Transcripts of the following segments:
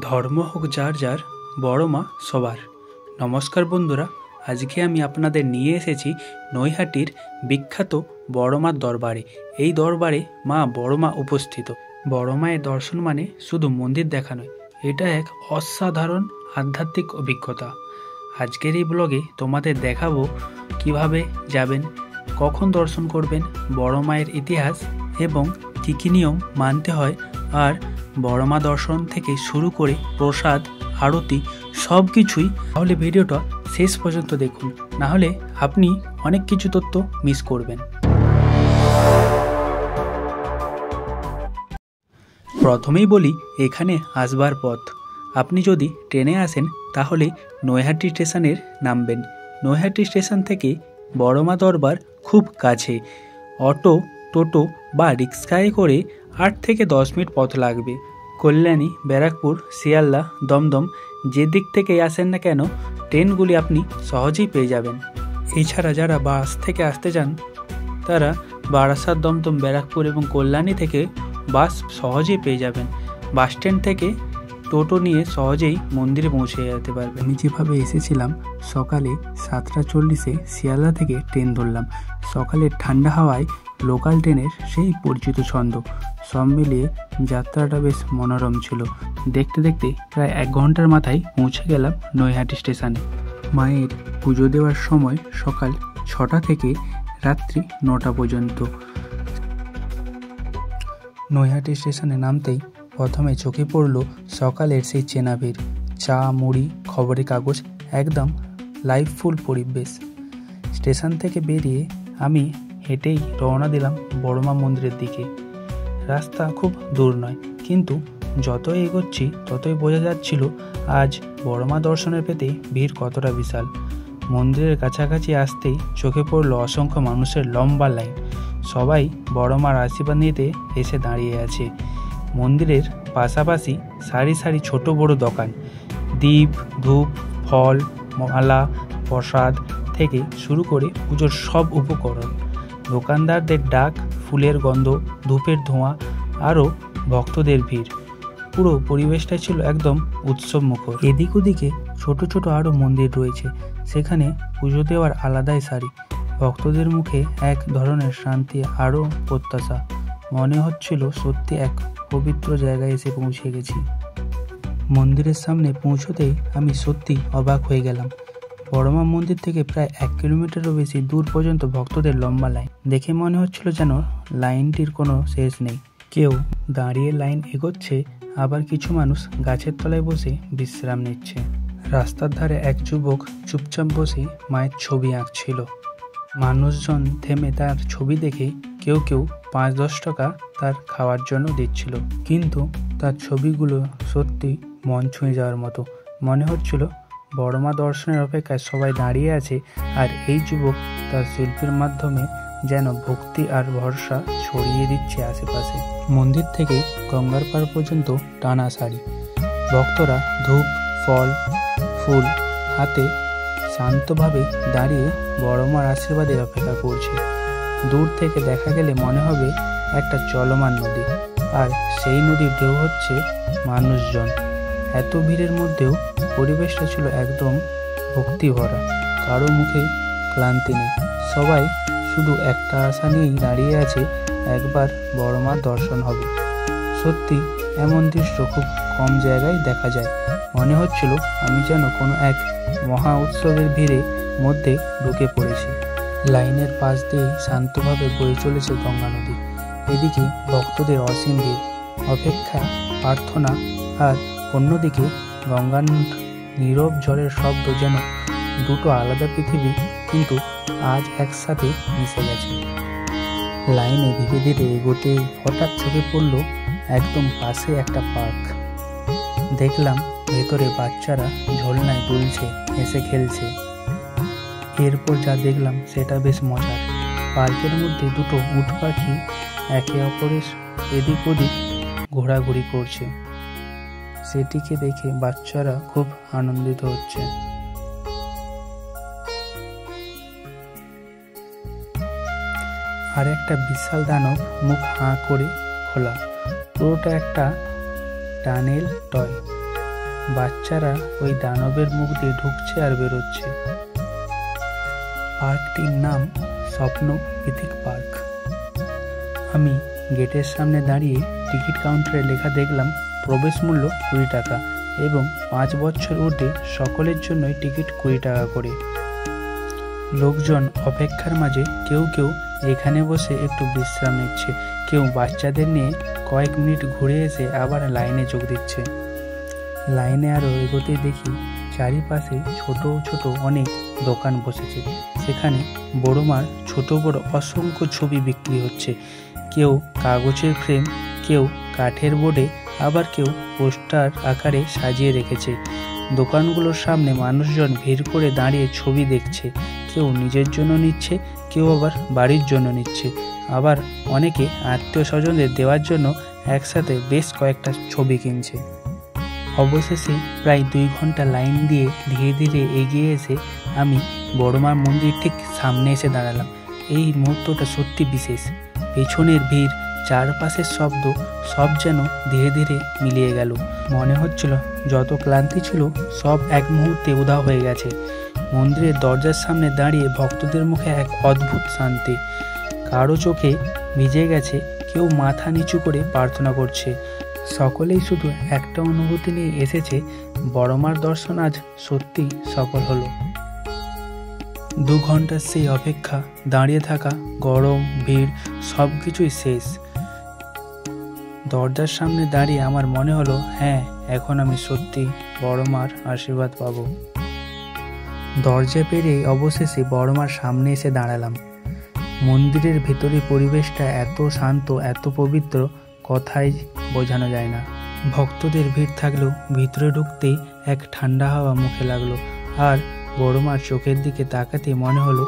ধর্ম হোক যার যার, বড় মা সবার। নমস্কার বন্ধুরা, আজকে আমি আপনাদের নিয়ে এসেছি নৈহাটির বিখ্যাত বড় মার দরবারে। এই দরবারে মা বড় মা উপস্থিত। বড় মায়ের দর্শন মানে শুধু মন্দির দেখা নয়, এটা এক অসাধারণ আধ্যাত্মিক অভিজ্ঞতা। আজকের এই ব্লগে তোমাদের দেখাবো কিভাবে যাবেন, কখন দর্শন করবেন, বড় মায়ের ইতিহাস এবং কী কী নিয়ম মানতে হয়, আর বড় মা দর্শন থেকে শুরু করে প্রসাদ, আরতি সব কিছুই। তাহলে ভিডিওটা শেষ পর্যন্ত দেখুন, না হলে আপনি অনেক কিছু তথ্য মিস করবেন। প্রথমেই বলি এখানে আসবার পথ। আপনি যদি ট্রেনে আসেন তাহলে নৈহাটি স্টেশনের নামবেন। নৈহাটি স্টেশন থেকে বড় মা দরবার খুব কাছে। অটো, টোটো বা রিক্সায় করে 8 থেকে 10 মিনিট পথ লাগবে। কল্যাণী, ব্যারাকপুর, শিয়ালদা, দমদম যে দিক থেকে আসেন না কেন, ট্রেনগুলি আপনি সহজেই পেয়ে যাবেন। এছাড়া যারা বাস থেকে আসতে চান তারা বারাসাত, দমদম, ব্যারাকপুর এবং কল্যাণী থেকে বাস সহজেই পেয়ে যাবেন। বাস স্ট্যান্ড থেকে টোটো নিয়ে সহজেই মন্দিরে পৌঁছে যেতে পারবেন। আমি যেভাবে এসেছিলাম, সকালে 7:40 শিয়ালদা থেকে ট্রেন ধরলাম। সকালের ঠান্ডা হাওয়ায় লোকাল ট্রেনের সেই পরিচিত ছন্দ, সব মিলিয়ে যাত্রাটা বেশ মনোরম ছিল। দেখতে দেখতে প্রায় 1 ঘন্টার মাথায় পৌঁছে গেলাম নৈহাটি স্টেশনে। মায়ের পুজো দেওয়ার সময় সকাল 6টা থেকে রাত্রি 9টা পর্যন্ত। নৈহাটি স্টেশনে নামতেই প্রথমে চোখে পড়ল সকালের সেই চেনা ভিড়। চা, মুড়ি, খবরের কাগজ, একদম লাইফফুল পরিবেশ। স্টেশন থেকে বেরিয়ে আমি হেঁটেই রওনা দিলাম বড় মা মন্দিরের দিকে। রাস্তা খুব দূর নয়, কিন্তু যতই এগোচ্ছি ততই বোঝা যাচ্ছিল আজ বড় মা দর্শনের পেতে ভিড় কতটা বিশাল। মন্দিরের কাছাকাছি আসতেই চোখে পড়ল অসংখ্য মানুষের লম্বা লাইন। সবাই বড় মার আশীর্বাদ নিতে এসে দাঁড়িয়ে আছে। মন্দিরের পাশাপাশি সারি সারি ছোট বড় দোকান, দীপ, ধূপ, ফল, মালা, প্রসাদ থেকে শুরু করে পুজোর সব উপকরণ। দোকানদারদের ডাক, ফুলের গন্ধ, ধূপের ধোঁয়া, আরও ভক্তদের ভিড়। পুরো পরিবেশটা ছিল একদম উৎসব মুখর। এদিক ওদিকে ছোট ছোট আরও মন্দির রয়েছে, সেখানে পুজো দেওয়ার আলাদাই সারি। ভক্তদের মুখে এক ধরনের শান্তি, আরও প্রত্যাশা। মনে হচ্ছিল সত্যি এক পবিত্র জায়গায় এসে পৌঁছে গেছি। মন্দিরের সামনে পৌঁছতেই আমি সত্যি অবাক হয়ে গেলাম। বড় মা মন্দির থেকে প্রায় 1 কিলোমিটারও বেশি দূর পর্যন্ত ভক্তদের লম্বা লাইন। দেখে মনে হচ্ছিল যেন লাইনটির কোনো শেষ নেই। কেউ দাঁড়িয়ে লাইন এগোচ্ছে, আবার কিছু মানুষ গাছের তলায় বসে বিশ্রাম নিচ্ছে। রাস্তার ধারে এক যুবক চুপচাপ বসে মায়ের ছবি আঁকছিল। মানুষজন থেমে তার ছবি দেখে কেউ কেউ 5-10 টাকা তার খাওয়ার জন্য দিচ্ছিল। কিন্তু তার ছবিগুলো সত্যি মন ছুঁয়ে যাওয়ার মতো। মনে হচ্ছিল বড় মা দর্শনের অপেক্ষায় সবাই দাঁড়িয়ে আছে, আর এই যুবক তার শিল্পের মাধ্যমে যেন ভক্তি আর ভরসা ছড়িয়ে দিচ্ছে আশেপাশে। মন্দির থেকে গঙ্গার পাড় পর্যন্ত টানা সারি। ভক্তরা ধূপ, ফল, ফুল হাতে শান্তভাবে দাঁড়িয়ে বড় মার আশীর্বাদের অপেক্ষা করছে। দূর থেকে দেখা গেলে মনে হবে একটা চলমান নদী, আর সেই নদীর ঢেউ হচ্ছে মানুষজন। এত ভিড়ের মধ্যেও পরিবেশটা ছিল একদম ভক্তি ভরা। কারো মুখে ক্লান্তি নেই, সবাই শুধু একটা আশা নিয়েই দাঁড়িয়ে আছে, একবার বড় মার দর্শন হবে। সত্যি এমন দৃশ্য খুব কম জায়গায় দেখা যায়। মনে হচ্ছিল আমি যেন কোনো এক মহা উৎসবের ভিড়ের মধ্যে ঢুকে পড়েছি। লাইনের পাশ দিয়ে শান্তভাবে বয়ে চলেছে গঙ্গা নদী। এদিকে ভক্তদের অসীম ভিড়, অপেক্ষা, প্রার্থনা, আর অন্যদিকে গঙ্গার নীরব জলের শব্দ, যেন দুটো আলাদা পৃথিবী কিন্তু আজ একসাথে মিশে গেছে। লাইনে ধীরে ধীরে এগোতেই হঠাৎ চোখে পড়ল একদম পাশে একটা পার্ক। দেখলাম ভেতরে বাচ্চারা ঝোলনায় দুলছে, হেসে খেলছে। এরপর যা দেখলাম সেটা বেশ মজার। পার্কের মধ্যে দুটো উট পাখি একে অপরের এদিক ওদিক ঘোরাঘুরি করছে। সেটিকে দেখে বাচ্চারা খুব আনন্দিত হচ্ছে। আর একটা বিশাল দানব মুখ হাঁ করে খোলা, পুরোটা একটা টানেল টয়। বাচ্চারা ওই দানবের মুখ দিয়ে ঢুকছে আর বেরোচ্ছে। পার্কটির নাম স্বপ্ন পৃথিক পার্ক। আমি গেটের সামনে দাঁড়িয়ে টিকিট কাউন্টারে লেখা দেখলাম প্রবেশ মূল্য 20 টাকা এবং 5 বছর ঊর্ধ্বে সকলের জন্যই টিকিট 20 টাকা করে। লোকজন অপেক্ষার মাঝে কেউ কেউ এখানে বসে একটু বিশ্রাম নিচ্ছে, কেউ বাচ্চাদের নিয়ে কয়েক মিনিট ঘুরে এসে আবার লাইনে যোগ দিচ্ছে। লাইনে আরও এগোতেই দেখি চারিপাশে ছোট ছোট অনেক দোকান বসেছে। সেখানে বড় মার ছোট বড় অসংখ্য ছবি বিক্রি হচ্ছে। কেউ কাগজের ফ্রেম, কেউ কাঠের বোর্ডে, আবার কেউ পোস্টার আকারে সাজিয়ে রেখেছে। দোকানগুলোর সামনে মানুষজন ভিড় করে দাঁড়িয়ে ছবি দেখছে। কেউ নিজের জন্য নিচ্ছে, কেউ আবার বাড়ির জন্য নিচ্ছে, আবার অনেকে আত্মীয় স্বজনদের দেওয়ার জন্য একসাথে বেশ কয়েকটা ছবি কিনছে। অবশেষে প্রায় 2 ঘন্টা লাইন দিয়ে ধীরে ধীরে এগিয়ে এসে আমি বড়মার মন্দির ঠিক সামনে এসে দাঁড়ালাম। এই মুহূর্তটা সত্যি বিশেষ। পেছনের ভিড়, চারপাশের শব্দ সব যেন ধীরে ধীরে মিলিয়ে গেল। মনে হচ্ছিল যত ক্লান্তি ছিল সব এক মুহূর্তে উধাও হয়ে গেছে। মন্দিরের দরজার সামনে দাঁড়িয়ে ভক্তদের মুখে এক অদ্ভুত শান্তি। কারো চোখে ভিজে গেছে, কেউ মাথা নিচু করে প্রার্থনা করছে। সকলেই শুধু একটা অনুভূতি নিয়ে এসেছে, বড়মার দর্শন আজ সত্যি সফল হলো। 2 ঘন্টার সেই অপেক্ষা, দাঁড়িয়ে থাকা, গরম, ভিড় সব কিছুই শেষ। দরজার সামনে দাঁড়িয়ে আমার মনে হলো, হ্যাঁ, এখন আমি সত্যি বড়মার আশীর্বাদ পাবো। দরজা পেরিয়ে অবশেষে বড়মার সামনে এসে দাঁড়ালাম। মন্দিরের ভেতরে পরিবেশটা এত শান্ত, এত পবিত্র, কথাই বোঝানো যায় না। ভক্তদের ভিড় থাকলেও ভিতরে ঢুকতেই এক ঠান্ডা হাওয়া মুখে লাগলো। আর বড়মার চোখের দিকে তাকাতে মনে হলো,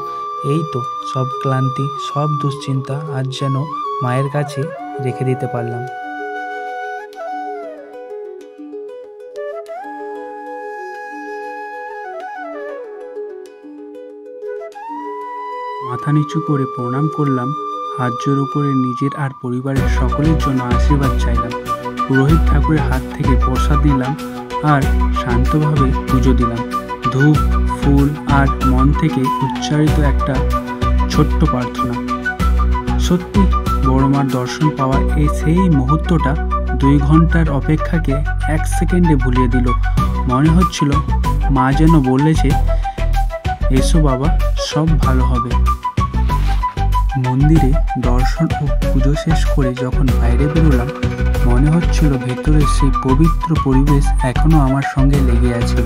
এই তো সব ক্লান্তি, সব দুশ্চিন্তা আজ যেন মায়ের কাছে রেখে দিতে পারলাম। মাথা নিচু করে প্রণাম করলাম, হাত জোড়ো করে নিজের আর পরিবারের সকলের জন্য আশীর্বাদ চাইলাম। পুরোহিত ঠাকুরের হাত থেকে প্রসাদ নিলাম আর শান্তভাবে পুজো দিলাম। ধূপ, ফুল আর মন থেকে উচ্চারিত একটা ছোট্ট প্রার্থনা। সত্যি বড়মার দর্শন পাওয়ার সেই মুহূর্তটা 2 ঘন্টার অপেক্ষাকে 1 সেকেন্ডে ভুলিয়ে দিল। মনে হচ্ছিল মা যেন বলেছে, এসো বাবা, সব ভালো হবে। মন্দিরে দর্শন ও পুজো শেষ করে যখন বাইরে বেরোলাম, মনে হচ্ছিল ভেতরের সেই পবিত্র পরিবেশ এখনো আমার সঙ্গে লেগে আছে।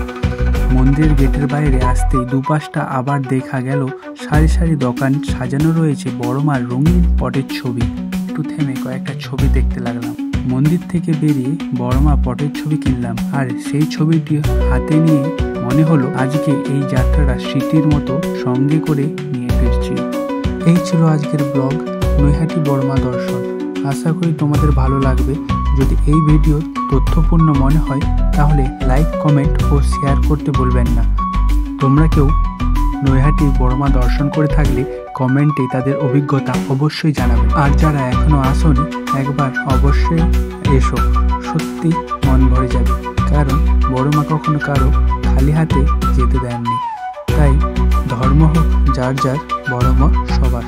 মন্দিরের গেটের বাইরে আসতেই দুপাশটা আবার দেখা গেল সারি সারি দোকান, সাজানো রয়েছে বড়মার রঙিন পটের ছবি। একটু থেমে কয়েকটা ছবি দেখতে লাগলাম। মন্দির থেকে বেরিয়ে বড়মা পটের ছবি কিনলাম আর সেই ছবিটি হাতে নিয়ে মনে হলো আজকে এই যাত্রাটা স্মৃতির মতো সঙ্গে করে নিয়ে ফিরছি। এই ছিল আজকের ব্লগ, নৈহাটি বড়মা দর্শন। আশা করি তোমাদের ভালো লাগবে। যদি এই ভিডিও তথ্যপূর্ণ মনে হয় তাহলে লাইক, কমেন্ট ও শেয়ার করতে ভুলবেন না। তোমরা কেউ নৈহাটি বড়মা দর্শন করে থাকলে কমেন্টে তাদের অভিজ্ঞতা অবশ্যই জানাবে। আর যারা এখনো আসোনি একবার অবশ্যই এসো, সত্যি মন ভরে যাবে। কারণ বড়মা কখনো কারো খালি হাতে যেতে দেননি। তাই ধর্ম হোক যার যার, বড়মা সবার।